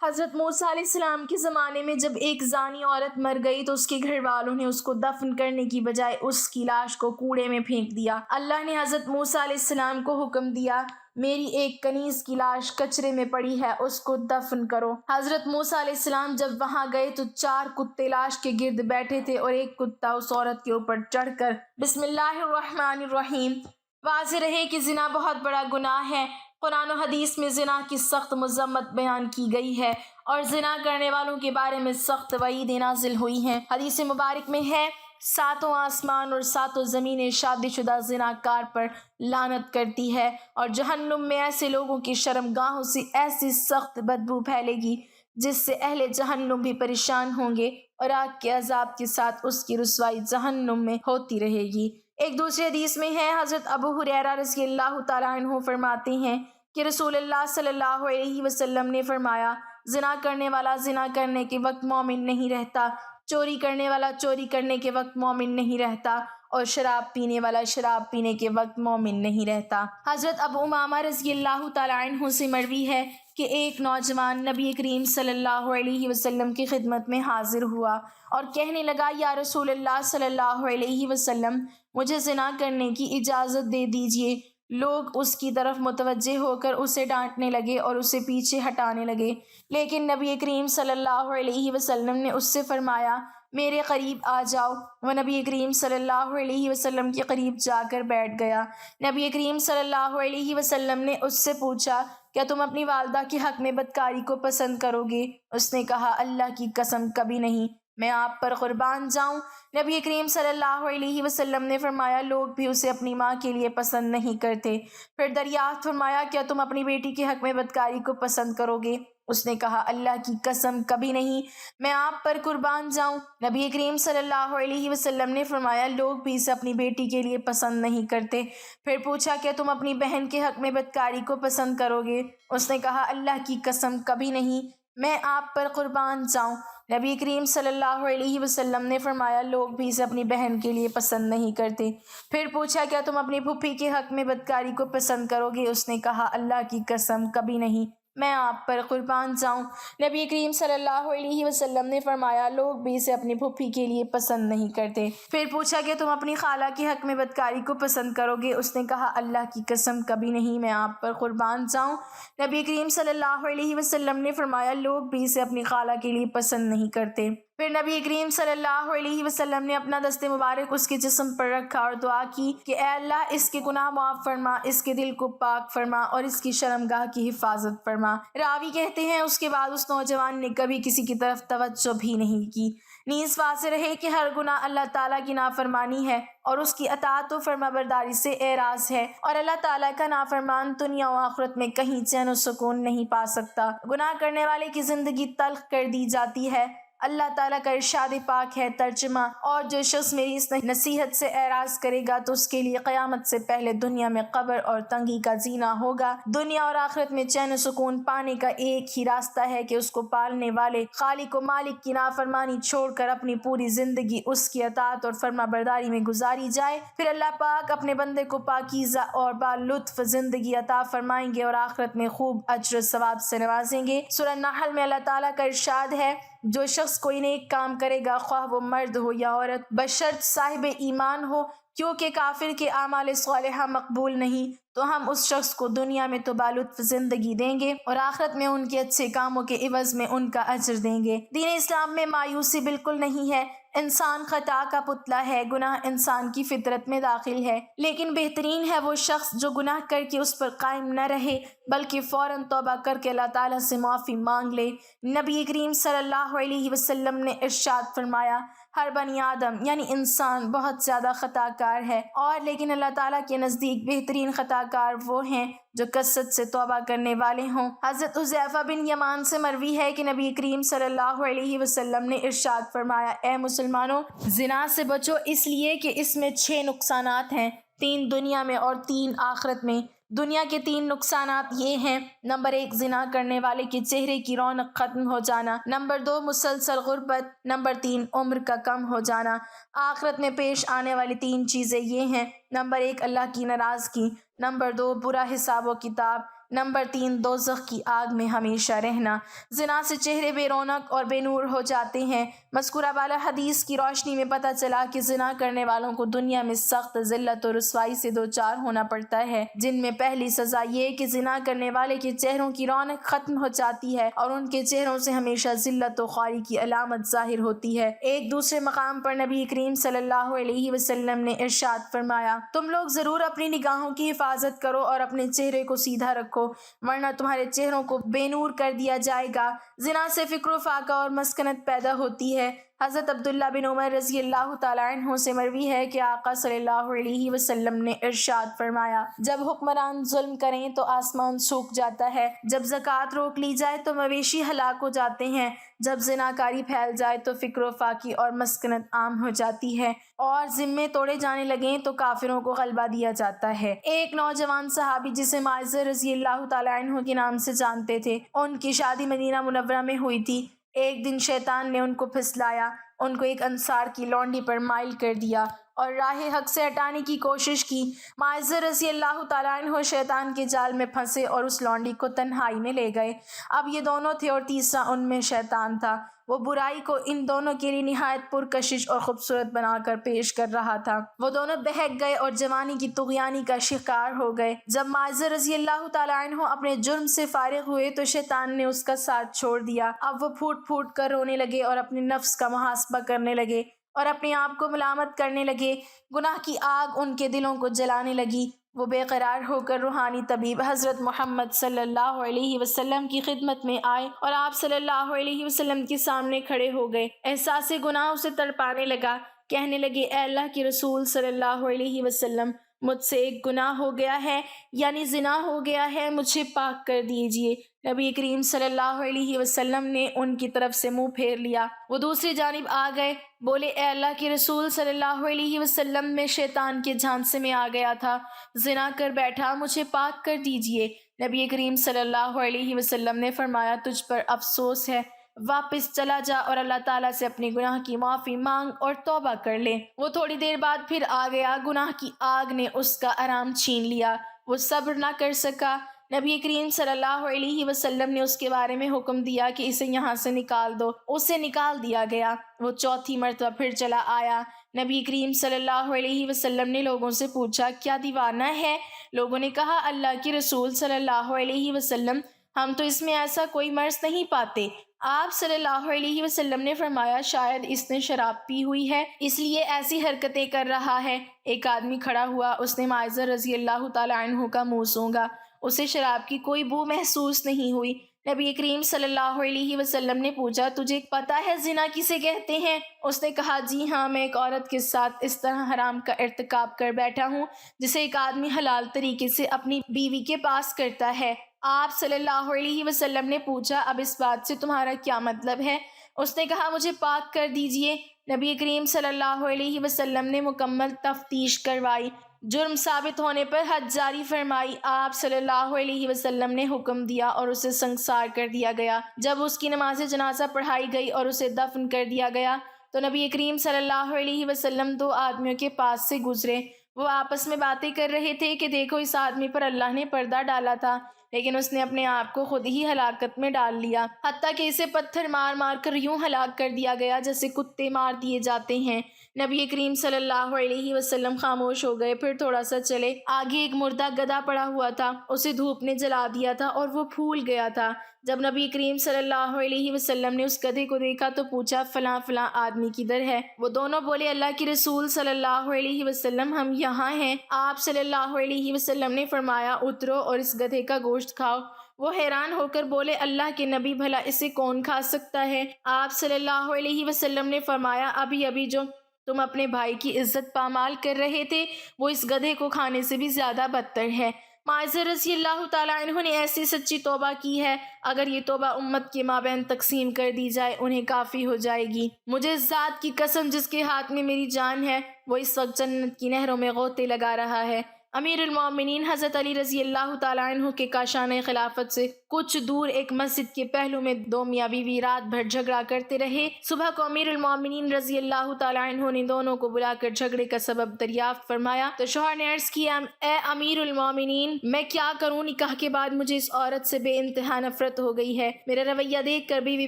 حضرت موسیٰ علیہ السلام کے زمانے میں جب ایک زانی عورت مر گئی تو اس کے گھر والوں نے اس کو دفن کرنے کی بجائے اس کی لاش کو کوڑے میں پھینک دیا۔ اللہ نے حضرت موسیٰ علیہ السلام کو حکم دیا، میری ایک کنیز کی لاش کچرے میں پڑی ہے، اس کو دفن کرو۔ حضرت موسیٰ علیہ السلام جب وہاں گئے تو 4 کتے لاش کے گرد بیٹھے تھے اور ایک کتا اس عورت کے اوپر چڑھ کر بسم اللہ الرحمن الرحیم۔ واضح رہے کہ زنا بہت بڑا گناہ ہے۔ قرآن و حدیث میں زنا کی سخت مذمت بیان کی گئی ہے اور زنا کرنے والوں کے بارے میں سخت وعیدیں نازل ہوئی ہیں۔ حدیث مبارک میں ہے، 7 آسمان اور 7 زمینیں شادی شدہ زناکار پر لعنت کرتی ہے اور جہنم میں ایسے لوگوں کی شرمگاہوں سے ایسی سخت بدبو پھیلے گی جس سے اہل جہنم بھی پریشان ہوں گے اور آگ کے عذاب کے ساتھ اس کی رسوائی جہنم میں ہوتی رہے گی۔ ایک دوسری حدیث میں ہے، حضرت ابو ہریرہ رضی اللہ تعالیٰ عنہ فرماتے ہیں کہ رسول اللہ صلی اللہ علیہ وسلم نے فرمایا، زنا کرنے والا زنا کرنے کے وقت مومن نہیں رہتا، چوری کرنے والا چوری کرنے کے وقت مومن نہیں رہتا اور شراب پینے والا شراب پینے کے وقت مومن نہیں رہتا۔ حضرت ابو امامہ رضی اللہ تعالیٰ عنہ سے مروی ہے کہ ایک نوجوان نبی کریم صلی اللہ علیہ وسلم کی خدمت میں حاضر ہوا اور کہنے لگا، یا رسول اللہ صلی اللہ علیہ وسلم، مجھے زنا کرنے کی اجازت دے دیجیے۔ لوگ اس کی طرف متوجہ ہو کر اسے ڈانٹنے لگے اور اسے پیچھے ہٹانے لگے، لیکن نبی کریم صلی اللہ علیہ وسلم نے اس سے فرمایا، میرے قریب آ جاؤ۔ وہ نبی کریم صلی اللہ علیہ وسلم کے قریب جا کر بیٹھ گیا۔ نبی کریم صلی اللہ علیہ وسلم نے اس سے پوچھا، کیا تم اپنی والدہ کے حق میں بدکاری کو پسند کرو گے؟ اس نے کہا، اللہ کی قسم کبھی نہیں، میں آپ پر قربان جاؤں۔ نبی کریم صلی اللہ علیہ وسلم نے فرمایا، لوگ بھی اسے اپنی ماں کے لیے پسند نہیں کرتے۔ پھر دریافت فرمایا، کیا تم اپنی بیٹی کے حق میں بدکاری کو پسند کرو گے؟ اس نے کہا، اللہ کی قسم کبھی نہیں، میں آپ پر قربان جاؤں۔ نبی کریم صلی اللہ علیہ وسلم نے فرمایا، لوگ بھی اسے اپنی بیٹی کے لیے پسند نہیں کرتے۔ پھر پوچھا، کیا تم اپنی بہن کے حق میں بدکاری کو پسند کرو گے؟ اس نے کہا، اللہ کی قسم کبھی نہیں، میں آپ پر قربان جاؤں۔ نبی کریم صلی اللہ علیہ وسلم نے فرمایا، لوگ بھی اسے اپنی بہن کے لیے پسند نہیں کرتے۔ پھر پوچھا، کیا تم اپنی پھوپھی کے حق میں بدکاری کو پسند کرو گے؟ اس نے کہا، اللہ کی قسم کبھی نہیں، میں آپ پر قربان جاؤں۔ نبی کریم صلی اللہ علیہ وسلم نے فرمایا، لوگ بھی اسے اپنی پھوپھی کے لیے پسند نہیں کرتے۔ پھر پوچھا کہ تم اپنی خالہ کے حق میں بدکاری کو پسند کرو گے؟ اس نے کہا، اللہ کی قسم کبھی نہیں، میں آپ پر قربان جاؤں۔ نبی کریم صلی اللہ علیہ وسلم نے فرمایا، لوگ بھی اسے اپنی خالہ کے لیے پسند نہیں کرتے۔ پھر نبی کریم صلی اللہ علیہ وسلم نے اپنا دست مبارک اس کے جسم پر رکھا اور دعا کی کہ اے اللہ، اس کے گناہ معاف فرما، اس کے دل کو پاک فرما اور اس کی شرمگاہ کی حفاظت فرما۔ راوی کہتے ہیں، اس کے بعد اس نوجوان نے کبھی کسی کی طرف توجہ بھی نہیں کی۔ نیز واضح رہے کہ ہر گناہ اللہ تعالیٰ کی نافرمانی ہے اور اس کی اطاعت و فرما برداری سے اعراض ہے، اور اللہ تعالیٰ کا نافرمان دنیا و آخرت میں کہیں چین و سکون نہیں پا سکتا۔ گناہ کرنے والے کی زندگی تلخ کر دی جاتی ہے۔ اللہ تعالیٰ کا ارشاد پاک ہے، ترجمہ، اور جو شخص میری اس نصیحت سے اعراض کرے گا تو اس کے لیے قیامت سے پہلے دنیا میں قبر اور تنگی کا زینہ ہوگا۔ دنیا اور آخرت میں چین و سکون پانے کا ایک ہی راستہ ہے کہ اس کو پالنے والے خالق و مالک کی نافرمانی چھوڑ کر اپنی پوری زندگی اس کی اطاعت اور فرما برداری میں گزاری جائے۔ پھر اللہ پاک اپنے بندے کو پاکیزہ اور بالطف زندگی عطا فرمائیں گے اور آخرت میں خوب اجر و ثواب سے نوازیں گے۔ سورہ نحل میں اللہ تعالیٰ کا ارشاد ہے، جو شخص کوئی نیک کام کرے گا، خواہ وہ مرد ہو یا عورت، بشرط صاحب ایمان ہو، کیونکہ کافر کے اعمال صالحہ مقبول نہیں، تو ہم اس شخص کو دنیا میں تو بالطف زندگی دیں گے اور آخرت میں ان کے اچھے کاموں کے عوض میں ان کا اجر دیں گے۔ دین اسلام میں مایوسی بالکل نہیں ہے۔ انسان خطا کا پتلا ہے، گناہ انسان کی فطرت میں داخل ہے، لیکن بہترین ہے وہ شخص جو گناہ کر کے اس پر قائم نہ رہے بلکہ فوراً توبہ کر کے اللہ تعالیٰ سے معافی مانگ لے۔ نبی کریم صلی اللہ علیہ وسلم نے ارشاد فرمایا، ہر بنی آدم یعنی انسان بہت زیادہ خطا کار ہے، اور لیکن اللہ تعالیٰ کے نزدیک بہترین خطا کار وہ ہیں جو کثرت سے توبہ کرنے والے ہوں۔ حضرت حذیفہ بن یمان سے مروی ہے کہ نبی کریم صلی اللہ علیہ وسلم نے ارشاد فرمایا، اے مسلمانوں، زنا سے بچو، اس لیے کہ اس میں 6 نقصانات ہیں، 3 دنیا میں اور 3 آخرت میں۔ دنیا کے 3 نقصانات یہ ہیں: نمبر 1، زنا کرنے والے کے چہرے کی رونق ختم ہو جانا، نمبر 2، مسلسل غربت، نمبر 3، عمر کا کم ہو جانا۔ آخرت میں پیش آنے والی 3 چیزیں یہ ہیں: نمبر 1، اللہ کی ناراضگی، نمبر 2، برا حساب و کتاب، نمبر 3، دوزخ کی آگ میں ہمیشہ رہنا۔ زنا سے چہرے بے رونق اور بے نور ہو جاتے ہیں۔ مذکورہ بالا حدیث کی روشنی میں پتہ چلا کہ زنا کرنے والوں کو دنیا میں سخت ذلت و رسوائی سے دوچار ہونا پڑتا ہے، جن میں پہلی سزا یہ کہ زنا کرنے والے کے چہروں کی رونق ختم ہو جاتی ہے اور ان کے چہروں سے ہمیشہ ذلت و خواری کی علامت ظاہر ہوتی ہے۔ ایک دوسرے مقام پر نبی کریم صلی اللہ علیہ وسلم نے ارشاد فرمایا، تم لوگ ضرور اپنی نگاہوں کی حفاظت کرو اور اپنے چہرے کو سیدھا رکھو، ورنہ تمہارے چہروں کو بے نور کر دیا جائے گا۔ زنا سے فکر و فاقہ اور مسکنت پیدا ہوتی ہے۔ حضرت عبداللہ بن عمر رضی اللہ تعالیٰ عنہ سے مروی ہے کہ آقا صلی اللہ علیہ وسلم نے ارشاد فرمایا، جب حکمران ظلم کریں تو آسمان سوکھ جاتا ہے، جب زکوٰۃ روک لی جائے تو مویشی ہلاک ہو جاتے ہیں، جب زناکاری پھیل جائے تو فکر و فاقی اور مسکنت عام ہو جاتی ہے، اور ذمے توڑے جانے لگیں تو کافروں کو غلبہ دیا جاتا ہے۔ ایک نوجوان صحابی جسے معاذ رضی اللہ تعالیٰ عنہ کے نام سے جانتے تھے، ان کی شادی مدینہ منورہ میں ہوئی تھی۔ ایک دن شیطان نے ان کو پھسلایا، ان کو ایک انصار کی لونڈی پر مائل کر دیا اور راہ حق سے ہٹانے کی کوشش کی۔ معاذ رضی اللہ تعالیٰ عنہ شیطان کے جال میں پھنسے اور اس لونڈی کو تنہائی میں لے گئے۔ اب یہ دونوں تھے اور تیسرا ان میں شیطان تھا۔ وہ برائی کو ان دونوں کے لیے نہایت پرکشش اور خوبصورت بنا کر پیش کر رہا تھا۔ وہ دونوں بہک گئے اور جوانی کی طغیانی کا شکار ہو گئے۔ جب معاذ رضی اللہ تعالیٰ عنہ اپنے جرم سے فارغ ہوئے تو شیطان نے اس کا ساتھ چھوڑ دیا۔ اب وہ پھوٹ پھوٹ کر رونے لگے اور اپنے نفس کا محاسبہ کرنے لگے اور اپنے آپ کو ملامت کرنے لگے۔ گناہ کی آگ ان کے دلوں کو جلانے لگی۔ وہ بے قرار ہو کر روحانی طبیب حضرت محمد صلی اللہ علیہ وسلم کی خدمت میں آئے اور آپ صلی اللہ علیہ وسلم کے سامنے کھڑے ہو گئے۔ احساس گناہ اسے تڑپانے لگا۔ کہنے لگے، اے اللہ کے رسول صلی اللہ علیہ وسلم، مجھ سے ایک گناہ ہو گیا ہے، یعنی زنا ہو گیا ہے، مجھے پاک کر دیجئے۔ نبی کریم صلی اللہ علیہ وسلم نے ان کی طرف سے منہ پھیر لیا۔ وہ دوسری جانب آ گئے، بولے، اے اللہ کے رسول صلی اللہ علیہ وسلم، میں شیطان کے جھانسے میں آ گیا تھا، زنا کر بیٹھا، مجھے پاک کر دیجئے۔ نبی کریم صلی اللہ علیہ وسلم نے فرمایا، تجھ پر افسوس ہے، واپس چلا جا اور اللہ تعالیٰ سے اپنے گناہ کی معافی مانگ اور توبہ کر لے۔ وہ تھوڑی دیر بعد پھر آ گیا۔ گناہ کی آگ نے اس کا آرام چھین لیا، وہ صبر نہ کر سکا۔ نبی کریم صلی اللہ علیہ وسلم نے اس کے بارے میں حکم دیا کہ اسے یہاں سے نکال دو۔ اسے نکال دیا گیا۔ وہ چوتھی مرتبہ پھر چلا آیا۔ نبی کریم صلی اللہ علیہ وسلم نے لوگوں سے پوچھا، کیا دیوانہ ہے؟ لوگوں نے کہا، اللہ کے رسول صلی اللہ علیہ وسلم، ہم تو اس میں ایسا کوئی مرض نہیں پاتے۔ آپ صلی اللہ علیہ وسلم نے فرمایا، شاید اس نے شراب پی ہوئی ہے، اس لیے ایسی حرکتیں کر رہا ہے۔ ایک آدمی کھڑا ہوا، اس نے معاذ رضی اللہ تعالیٰ عنہ کا منہ سونگھا، اسے شراب کی کوئی بو محسوس نہیں ہوئی۔ نبی کریم صلی اللہ علیہ وسلم نے پوچھا، تجھے پتہ ہے زنا کسے کہتے ہیں؟ اس نے کہا، جی ہاں، میں ایک عورت کے ساتھ اس طرح حرام کا ارتکاب کر بیٹھا ہوں جسے ایک آدمی حلال طریقے سے اپنی بیوی کے پاس کرتا ہے۔ آپ صلی اللہ علیہ وسلم نے پوچھا، اب اس بات سے تمہارا کیا مطلب ہے؟ اس نے کہا، مجھے پاک کر دیجئے۔ نبی کریم صلی اللہ علیہ وسلم نے مکمل تفتیش کروائی، جرم ثابت ہونے پر حد جاری فرمائی۔ آپ صلی اللہ علیہ وسلم نے حکم دیا اور اسے سنگسار کر دیا گیا۔ جب اس کی نماز جنازہ پڑھائی گئی اور اسے دفن کر دیا گیا تو نبی کریم صلی اللہ علیہ وسلم دو آدمیوں کے پاس سے گزرے۔ وہ آپس میں باتیں کر رہے تھے کہ دیکھو، اس آدمی پر اللہ نے پردہ ڈالا تھا، لیکن اس نے اپنے آپ کو خود ہی ہلاکت میں ڈال لیا، حتیٰ کہ اسے پتھر مار مار کر یوں ہلاک کر دیا گیا جیسے کتے مار دیے جاتے ہیں۔ نبی کریم صلی اللہ علیہ وسلم خاموش ہو گئے، پھر تھوڑا سا چلے۔ آگے ایک مردہ گدھا پڑا ہوا تھا، اسے دھوپ نے جلا دیا تھا اور وہ پھول گیا تھا۔ جب نبی کریم صلی اللہ علیہ وسلم نے اس گدھے کو دیکھا تو پوچھا، فلاں فلاں آدمی کدھر ہے؟ وہ دونوں بولے، اللہ کے رسول صلی اللہ علیہ وسلم، ہم یہاں ہیں۔ آپ صلی اللہ علیہ وسلم نے فرمایا، اترو اور اس گدھے کا گوشت کھاؤ۔ وہ حیران ہو کر بولے، اللہ کے نبی، بھلا اسے کون کھا سکتا ہے؟ آپ صلی اللہ علیہ وسلم نے فرمایا، ابھی ابھی جو تم اپنے بھائی کی عزت پامال کر رہے تھے وہ اس گدھے کو کھانے سے بھی زیادہ بدتر ہے۔ معاذ رضی اللہ تعالیٰ عنہ نے ایسی سچی توبہ کی ہے، اگر یہ توبہ امت کے مابین تقسیم کر دی جائے انہیں کافی ہو جائے گی۔ مجھے اس ذات کی قسم جس کے ہاتھ میں میری جان ہے، وہ اس وقت جنت کی نہروں میں غوطے لگا رہا ہے۔ امیر المومنین حضرت علی رضی اللہ تعالیٰ عنہ کے کاشانِ خلافت سے کچھ دور ایک مسجد کے پہلو میں دو میاں بیوی رات بھر جھگڑا کرتے رہے۔ صبح کو امیر المومنین رضی اللہ تعالیٰ عنہ نے دونوں کو بلا کر جھگڑے کا سبب دریافت فرمایا تو شوہر نے عرض کیا، اے امیر المومنین، میں کیا کروں؟ نکاح کے بعد مجھے اس عورت سے بے انتہا نفرت ہو گئی ہے۔ میرا رویہ دیکھ کر بیوی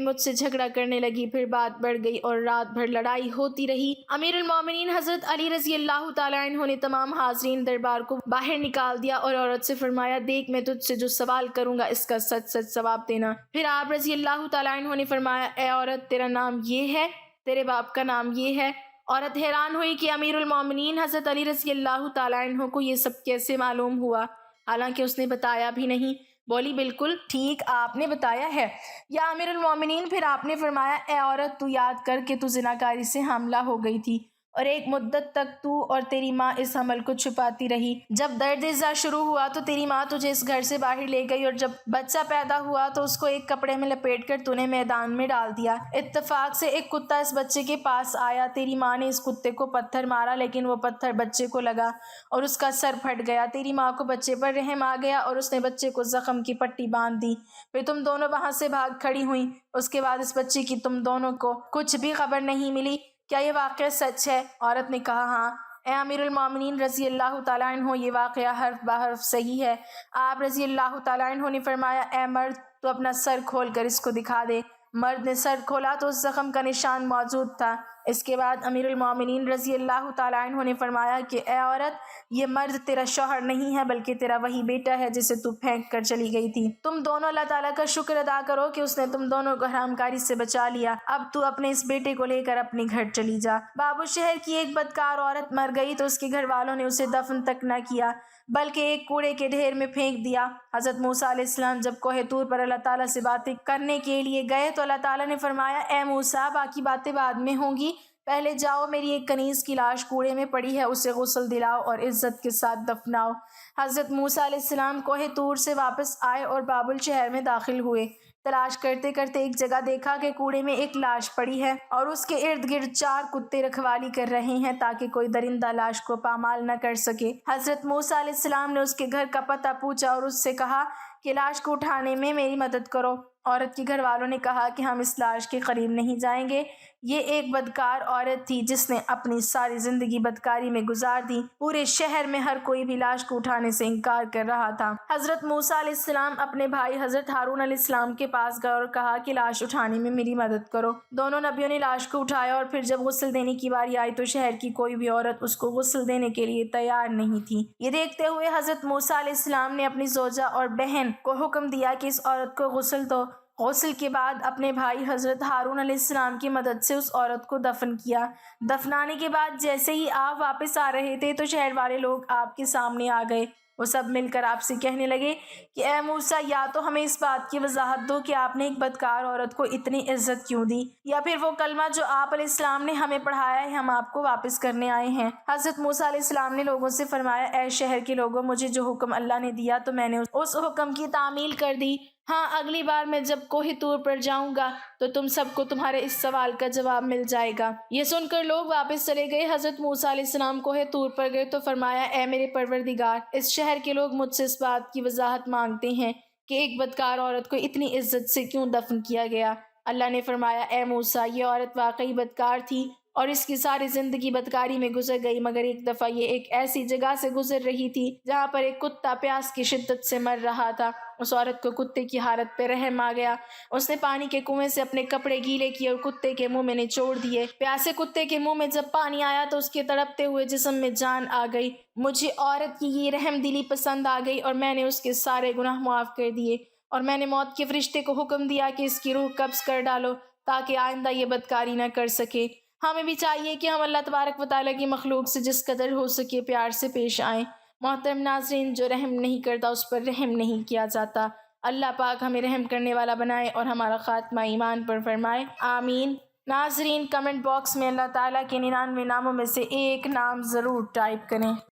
مجھ سے جھگڑا کرنے لگی، پھر بات بڑھ گئی اور رات بھر لڑائی ہوتی رہی۔ امیر المومنین حضرت علی رضی اللہ تعالیٰ عنہ نے تمام حاضرین دربار کو باہر نکال دیا اور عورت سے فرمایا، دیکھ میں تجھ سے جو سوال کروں گا اس کا سچ سچ جواب دینا۔ پھر آپ رضی اللہ تعالیٰ عنہ نے فرمایا، اے عورت، تیرا نام یہ ہے، تیرے باپ کا نام یہ ہے۔ عورت حیران ہوئی کہ امیر المومنین حضرت علی رضی اللہ تعالیٰ عنہ کو یہ سب کیسے معلوم ہوا، حالانکہ اس نے بتایا بھی نہیں۔ بولی، بالکل ٹھیک، آپ نے بتایا ہے یا امیر المومنین۔ پھر آپ نے فرمایا، اے عورت، تو یاد کر کہ تو زناکاری سے حاملہ ہو گئی تھی اور ایک مدت تک تو اور تیری ماں اس حمل کو چھپاتی رہی۔ جب درد زا شروع ہوا تو تیری ماں تجھے اس گھر سے باہر لے گئی اور جب بچہ پیدا ہوا تو اس کو ایک کپڑے میں لپیٹ کر تو نے میدان میں ڈال دیا۔ اتفاق سے ایک کتا اس بچے کے پاس آیا، تیری ماں نے اس کتے کو پتھر مارا لیکن وہ پتھر بچے کو لگا اور اس کا سر پھٹ گیا۔ تیری ماں کو بچے پر رحم آ گیا اور اس نے بچے کو زخم کی پٹی باندھ دی۔ پھر تم دونوں وہاں سے بھاگ کھڑی ہوئیں۔ اس کے بعد اس بچے کی تم دونوں کو کچھ بھی خبر نہیں ملی۔ کیا یہ واقعہ سچ ہے؟ عورت نے کہا، ہاں اے امیر المومنین رضی اللہ تعالیٰ عنہ، یہ واقعہ حرف بحرف صحیح ہے۔ آپ رضی اللہ تعالیٰ عنہ نے فرمایا، اے مرد، تو اپنا سر کھول کر اس کو دکھا دے۔ مرد نے سر کھولا تو اس زخم کا نشان موجود تھا۔ اس کے بعد امیر المومنین رضی اللہ تعالیٰ عنہ نے فرمایا کہ اے عورت، یہ مرد تیرا شوہر نہیں ہے بلکہ تیرا وہی بیٹا ہے جسے تو پھینک کر چلی گئی تھی۔ تم دونوں اللہ تعالیٰ کا شکر ادا کرو کہ اس نے تم دونوں کو حرام کاری سے بچا لیا۔ اب تو اپنے اس بیٹے کو لے کر اپنے گھر چلی جا۔ بابو شہر کی ایک بدکار عورت مر گئی تو اس کے گھر والوں نے اسے دفن تک نہ کیا بلکہ ایک کوڑے کے ڈھیر میں پھینک دیا۔ حضرت موسیٰ علیہ السلام جب کوہ طور پر اللہ تعالیٰ سے باتیں کرنے کے لیے گئے تو اللہ تعالیٰ نے فرمایا، اے موسیٰ، باقی باتیں بعد میں ہوں گی، پہلے جاؤ، میری ایک کنیز کی لاش کوڑے میں پڑی ہے، اسے غسل دلاؤ اور عزت کے ساتھ دفناؤ۔ حضرت موسیٰ علیہ السلام کوہ طور سے واپس آئے اور بابل شہر میں داخل ہوئے۔ تلاش کرتے کرتے ایک جگہ دیکھا کہ کوڑے میں ایک لاش پڑی ہے اور اس کے ارد گرد 4 کتے رکھوالی کر رہے ہیں تاکہ کوئی درندہ لاش کو پامال نہ کر سکے۔ حضرت موسیٰ علیہ السلام نے اس کے گھر کا پتہ پوچھا اور اس سے کہا کہ لاش کو اٹھانے میں میری مدد کرو۔ عورت کے گھر والوں نے کہا کہ ہم اس لاش کے قریب نہیں جائیں گے۔ یہ ایک بدکار عورت تھی جس نے اپنی ساری زندگی بدکاری میں گزار دی۔ پورے شہر میں ہر کوئی بھی لاش کو اٹھانے سے انکار کر رہا تھا۔ حضرت موسیٰ علیہ السلام اپنے بھائی حضرت ہارون علیہ السلام کے پاس گئے اور کہا کہ لاش اٹھانے میں میری مدد کرو۔ دونوں نبیوں نے لاش کو اٹھایا اور پھر جب غسل دینے کی باری آئی تو شہر کی کوئی بھی عورت اس کو غسل دینے کے لیے تیار نہیں تھی۔ یہ دیکھتے ہوئے حضرت موسیٰ علیہ السلام نے اپنی زوجہ اور بہن کو حکم دیا کہ اس عورت کو غسل دو۔ غسل کے بعد اپنے بھائی حضرت ہارون علیہ السلام کی مدد سے اس عورت کو دفن کیا۔ دفنانے کے بعد جیسے ہی آپ واپس آ رہے تھے تو شہر والے لوگ آپ کے سامنے آ گئے۔ وہ سب مل کر آپ سے کہنے لگے کہ اے موسیٰ، یا تو ہمیں اس بات کی وضاحت دو کہ آپ نے ایک بدکار عورت کو اتنی عزت کیوں دی، یا پھر وہ کلمہ جو آپ علیہ السلام نے ہمیں پڑھایا ہے ہم آپ کو واپس کرنے آئے ہیں۔ حضرت موسیٰ علیہ السلام نے لوگوں سے فرمایا، اے شہر کے لوگوں، مجھے جو حکم اللہ نے دیا تو میں نے اس حکم کی تعمیل کر دی۔ ہاں، اگلی بار میں جب کوہ طور پر جاؤں گا تو تم سب کو تمہارے اس سوال کا جواب مل جائے گا۔ یہ سن کر لوگ واپس چلے گئے۔ حضرت موسیٰ علیہ السلام کوہ طور پر گئے تو فرمایا، اے میرے پروردگار، اس شہر کے لوگ مجھ سے اس بات کی وضاحت مانگتے ہیں کہ ایک بدکار عورت کو اتنی عزت سے کیوں دفن کیا گیا۔ اللہ نے فرمایا، اے موسیٰ، یہ عورت واقعی بدکار تھی اور اس کی ساری زندگی بدکاری میں گزر گئی، مگر ایک دفعہ یہ ایک ایسی جگہ سے گزر رہی تھی جہاں پر ایک کتا پیاس کی شدت سے مر رہا تھا۔ اس عورت کو کتے کی حالت پہ رحم آ گیا۔ اس نے پانی کے کنویں سے اپنے کپڑے گیلے کیے اور کتے کے منہ میں نچوڑ دیے۔ پیاسے کتے کے منہ میں جب پانی آیا تو اس کے تڑپتے ہوئے جسم میں جان آ گئی۔ مجھے عورت کی یہ رحم دلی پسند آ گئی اور میں نے اس کے سارے گناہ معاف کر دیے، اور میں نے موت کے فرشتے کو حکم دیا کہ اس کی روح قبض کر ڈالو تاکہ آئندہ یہ بدکاری نہ کر سکے۔ ہمیں بھی چاہیے کہ ہم اللہ تبارک و تعالیٰ کی مخلوق سے جس قدر ہو سکے پیار سے پیش آئیں۔ محترم ناظرین، جو رحم نہیں کرتا اس پر رحم نہیں کیا جاتا۔ اللہ پاک ہمیں رحم کرنے والا بنائے اور ہمارا خاتمہ ایمان پر فرمائے، آمین۔ ناظرین، کمنٹ باکس میں اللہ تعالیٰ کے 99 ناموں میں سے ایک نام ضرور ٹائپ کریں۔